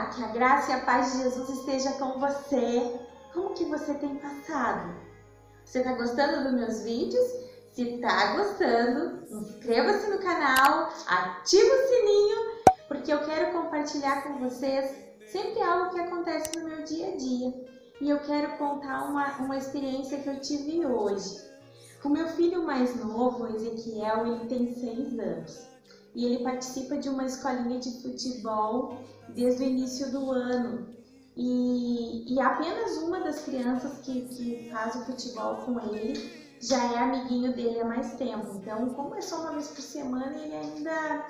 Olá, que a graça e a paz de Jesus esteja com você. Como que você tem passado? Você está gostando dos meus vídeos? Se está gostando, inscreva-se no canal, ativa o sininho, porque eu quero compartilhar com vocês sempre algo que acontece no meu dia a dia. E eu quero contar uma experiência que eu tive hoje. O meu filho mais novo, Ezequiel, ele tem 6 anos. E ele participa de uma escolinha de futebol desde o início do ano. E apenas uma das crianças que faz o futebol com ele já é amiguinho dele há mais tempo. Então, como é só uma vez por semana, ele ainda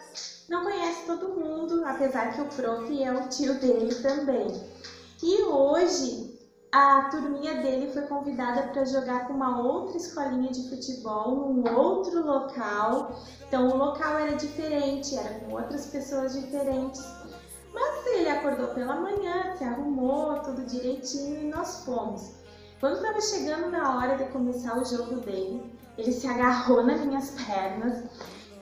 não conhece todo mundo, apesar que o prof é o tio dele também. E hoje a turminha dele foi convidada para jogar com uma outra escolinha de futebol num outro local. Então o local era diferente, era com outras pessoas diferentes. Mas ele acordou pela manhã, se arrumou, tudo direitinho e nós fomos. Quando estava chegando na hora de começar o jogo dele, ele se agarrou nas minhas pernas,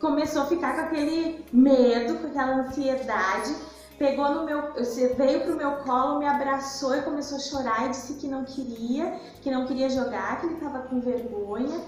começou a ficar com aquele medo, com aquela ansiedade. Veio pro meu colo, me abraçou e começou a chorar e disse que não queria jogar, que ele estava com vergonha.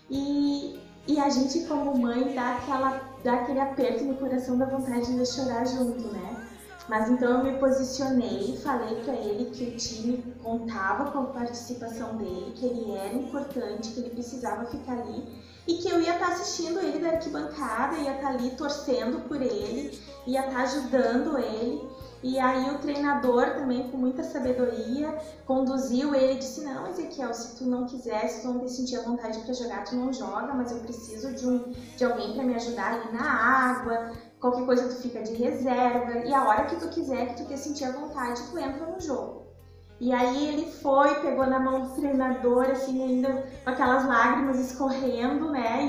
E a gente, como mãe, dá aquele aperto no coração, da vontade de chorar junto, né? Mas então eu me posicionei, falei para ele que o time contava com a participação dele, que ele era importante, que ele precisava ficar ali e que eu ia estar assistindo ele da arquibancada, ia estar ali torcendo por ele, ia estar ajudando ele. E aí o treinador também, com muita sabedoria, conduziu ele e disse: não, Ezequiel, se tu não quiser, se tu não te sentir à vontade para jogar, tu não joga, mas eu preciso de alguém para me ajudar ali na água, qualquer coisa tu fica de reserva, e a hora que tu quiser, que tu te sentir à vontade, tu entra no jogo. E aí ele foi, pegou na mão do treinador, assim, ainda com aquelas lágrimas escorrendo, né?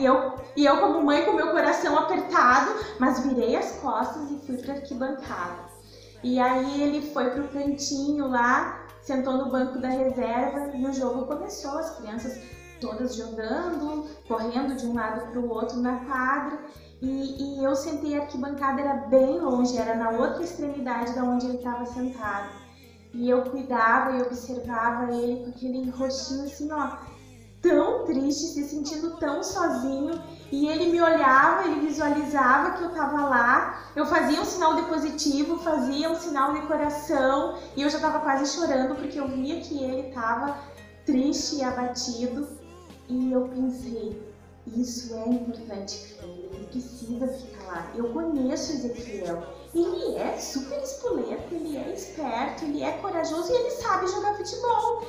E eu como mãe, com meu coração apertado, mas virei as costas e fui pra arquibancada. E aí ele foi pro cantinho lá, sentou no banco da reserva e o jogo começou, as crianças todas jogando, correndo de um lado para o outro na quadra. E eu sentei, a arquibancada era bem longe, era na outra extremidade da onde ele estava sentado. E eu cuidava e observava ele com aquele rostinho assim, ó, tão triste, se sentindo tão sozinho. E ele me olhava, ele visualizava que eu estava lá, eu fazia um sinal de positivo, fazia um sinal de coração e eu já estava quase chorando porque eu via que ele estava triste e abatido. E eu pensei, isso é importante para ele, ele precisa ficar lá. Eu conheço Ezequiel, ele é super espoleta, ele é esperto, ele é corajoso e ele sabe jogar futebol.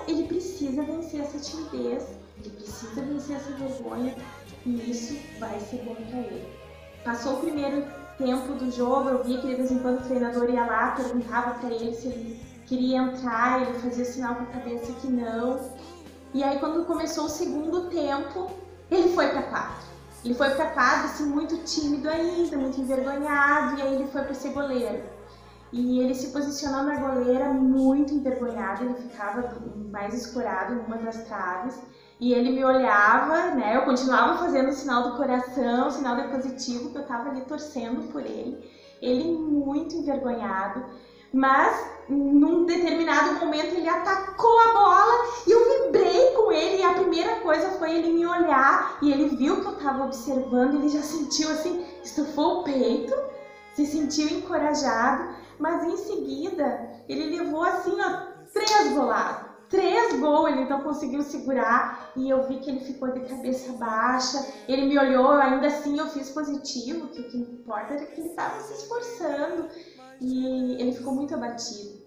Ele precisa vencer essa timidez, ele precisa vencer essa vergonha e isso vai ser bom para ele. Passou o primeiro tempo do jogo, eu via que de vez em quando o treinador ia lá, perguntava para ele se ele queria entrar, ele fazia sinal com a cabeça que não. E aí quando começou o segundo tempo, ele foi pra quadra. Ele foi pra quadra, assim, muito tímido ainda, muito envergonhado, e aí ele foi pra ser goleiro. E ele se posicionou na goleira muito envergonhado, ele ficava mais escorado numa das traves. E ele me olhava, né, eu continuava fazendo o sinal do coração, o sinal de positivo, que eu tava ali torcendo por ele. Ele muito envergonhado. Mas, num determinado momento, ele atacou a bola e eu vibrei com ele. E a primeira coisa foi ele me olhar e ele viu que eu estava observando. Ele já sentiu assim, estufou o peito, se sentiu encorajado. Mas em seguida, ele levou assim, ó, 3 goladas. 3 gols, ele não conseguiu segurar e eu vi que ele ficou de cabeça baixa. Ele me olhou, ainda assim eu fiz positivo, que o que importa era que ele estava se esforçando. E ele ficou muito abatido.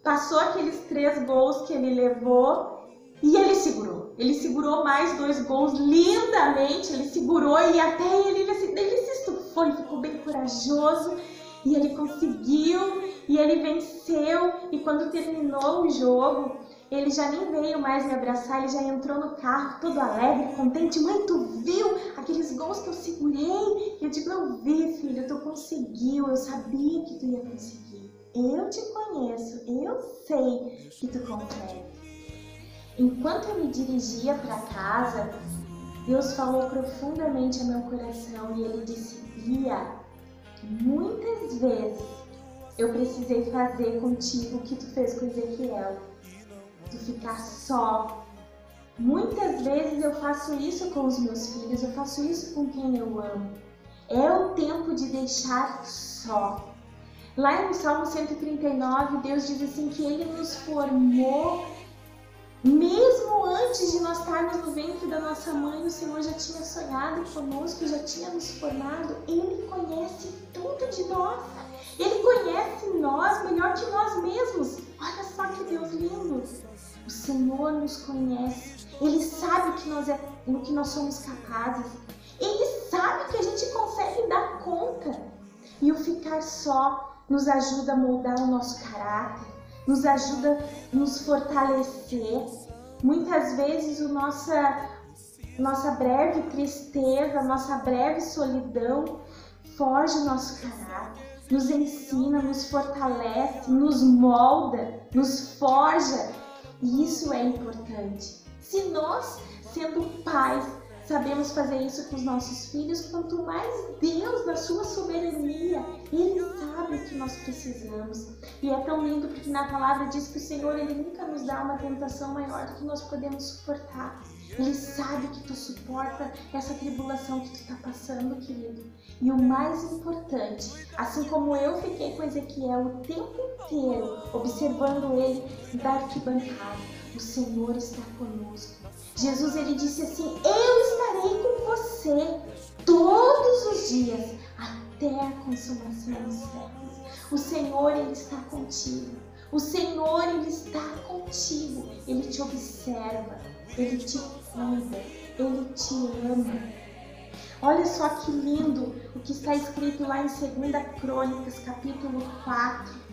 Passou aqueles 3 gols que ele levou e ele segurou. Ele segurou mais 2 gols lindamente, ele segurou e até ele se estufou e ficou bem corajoso. E ele conseguiu e ele venceu. E quando terminou o jogo, ele já nem veio mais me abraçar, ele já entrou no carro todo alegre, contente. Mãe, tu viu aqueles gols que eu segurei? Eu digo, eu vi, filho, tu conseguiu, eu sabia que tu ia conseguir. Eu te conheço, eu sei que tu consegue. Enquanto eu me dirigia para casa, Deus falou profundamente ao meu coração e Ele disse, Bia, muitas vezes eu precisei fazer contigo o que tu fez com Ezequiel. Tu ficar só. Muitas vezes eu faço isso com os meus filhos, eu faço isso com quem eu amo. É o tempo de deixar só. Lá no Salmo 139, Deus diz assim que Ele nos formou, mesmo antes de nós estarmos no ventre da nossa mãe, o Senhor já tinha sonhado conosco, já tinha nos formado. Ele conhece tudo de nós. Ele conhece nós melhor que nós mesmos. Olha só que Deus lindo. O Senhor nos conhece. Ele sabe o que nós somos capazes. Ele sabe que a gente consegue dar conta. E o ficar só nos ajuda a moldar o nosso caráter, nos ajuda a nos fortalecer. Muitas vezes nossa breve tristeza, nossa breve solidão forja o nosso caráter, nos ensina, nos fortalece, nos molda, nos forja. E isso é importante. Se nós, sendo pais, sabemos fazer isso com os nossos filhos, quanto mais Deus, na sua soberania, Ele sabe o que nós precisamos. E é tão lindo porque na palavra diz que o Senhor, Ele nunca nos dá uma tentação maior do que nós podemos suportar. Ele sabe que tu suporta essa tribulação que tu está passando, querido. E o mais importante, assim como eu fiquei com Ezequiel o tempo inteiro, observando ele da arquibancada, o Senhor está conosco. Jesus, Ele disse assim, eu estarei com você todos os dias, até a consumação dos séculos. O Senhor, Ele está contigo. O Senhor, Ele está contigo. Ele te observa, Ele te cuida, Ele te ama. Olha só que lindo o que está escrito lá em 2 Crônicas, capítulo 4,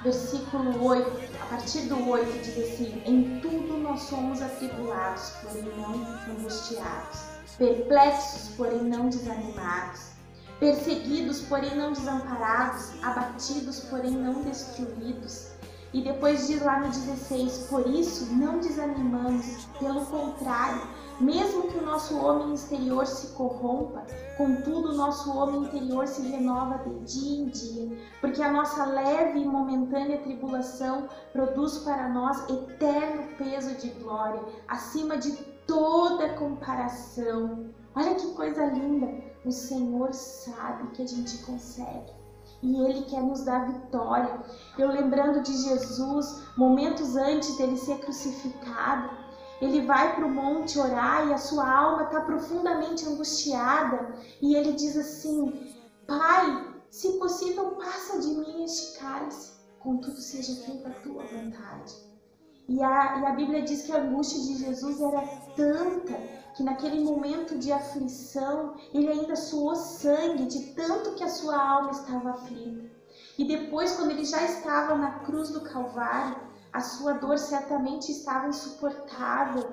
versículo 8, a partir do 8 diz assim, em tudo nós somos atribulados, porém não angustiados, perplexos, porém não desanimados, perseguidos, porém não desamparados, abatidos, porém não destruídos. E depois diz lá no 16, por isso não desanimamos, pelo contrário, mesmo que o nosso homem exterior se corrompa, contudo o nosso homem interior se renova de dia em dia, porque a nossa leve e momentânea tribulação produz para nós eterno peso de glória, acima de toda comparação. Olha que coisa linda! O Senhor sabe que a gente consegue. E Ele quer nos dar vitória. Eu lembrando de Jesus, momentos antes dele ser crucificado, Ele vai para o monte orar e a sua alma está profundamente angustiada. E Ele diz assim, Pai, se possível, passa de mim este cálice, contudo seja feita a tua vontade. E a Bíblia diz que a angústia de Jesus era tanta que naquele momento de aflição, ele ainda suou sangue de tanto que a sua alma estava aflita. E depois, quando ele já estava na cruz do Calvário, a sua dor certamente estava insuportável.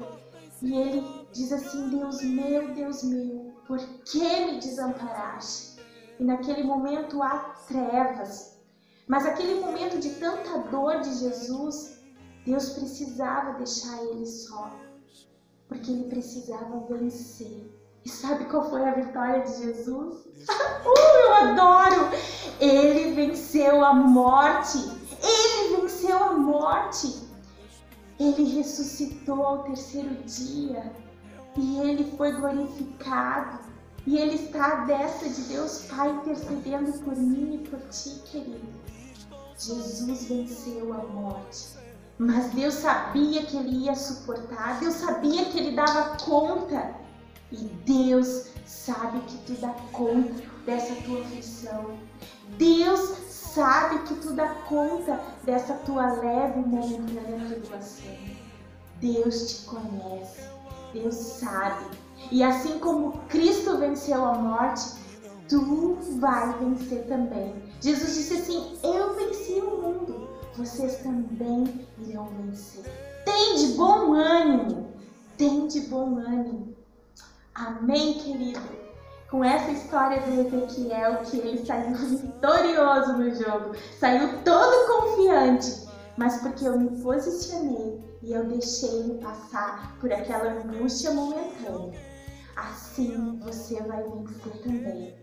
E ele diz assim, Deus meu, por que me desamparaste? E naquele momento há trevas. Mas aquele momento de tanta dor de Jesus, Deus precisava deixar ele só. Porque ele precisava vencer. E sabe qual foi a vitória de Jesus? Eu adoro! Ele venceu a morte. Ele venceu a morte. Ele ressuscitou ao terceiro dia. E ele foi glorificado. E ele está à destra de Deus Pai intercedendo por mim e por ti, querido. Jesus venceu a morte. Mas Deus sabia que ele ia suportar, Deus sabia que ele dava conta. E Deus sabe que tu dá conta dessa tua aflição. Deus sabe que tu dá conta dessa tua leve e momentânea tribulação. Deus te conhece, Deus sabe. E assim como Cristo venceu a morte, tu vai vencer também. Jesus disse assim, eu venci o mundo. Vocês também irão vencer. Tem de bom ânimo. Tem de bom ânimo. Amém, querido? Com essa história do Ezequiel, que ele saiu vitorioso no jogo. Saiu todo confiante. Mas porque eu me posicionei e eu deixei ele passar por aquela angústia momentânea. Assim você vai vencer também.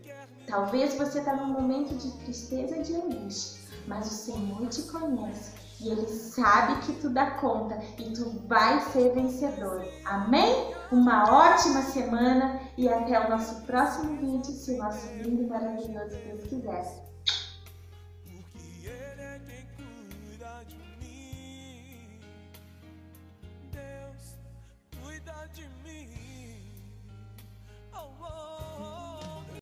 Talvez você está num momento de tristeza e de angústia, mas o Senhor te conhece e Ele sabe que tu dá conta e tu vai ser vencedor. Amém? Uma ótima semana e até o nosso próximo vídeo, se o nosso lindo e maravilhoso Deus quiser.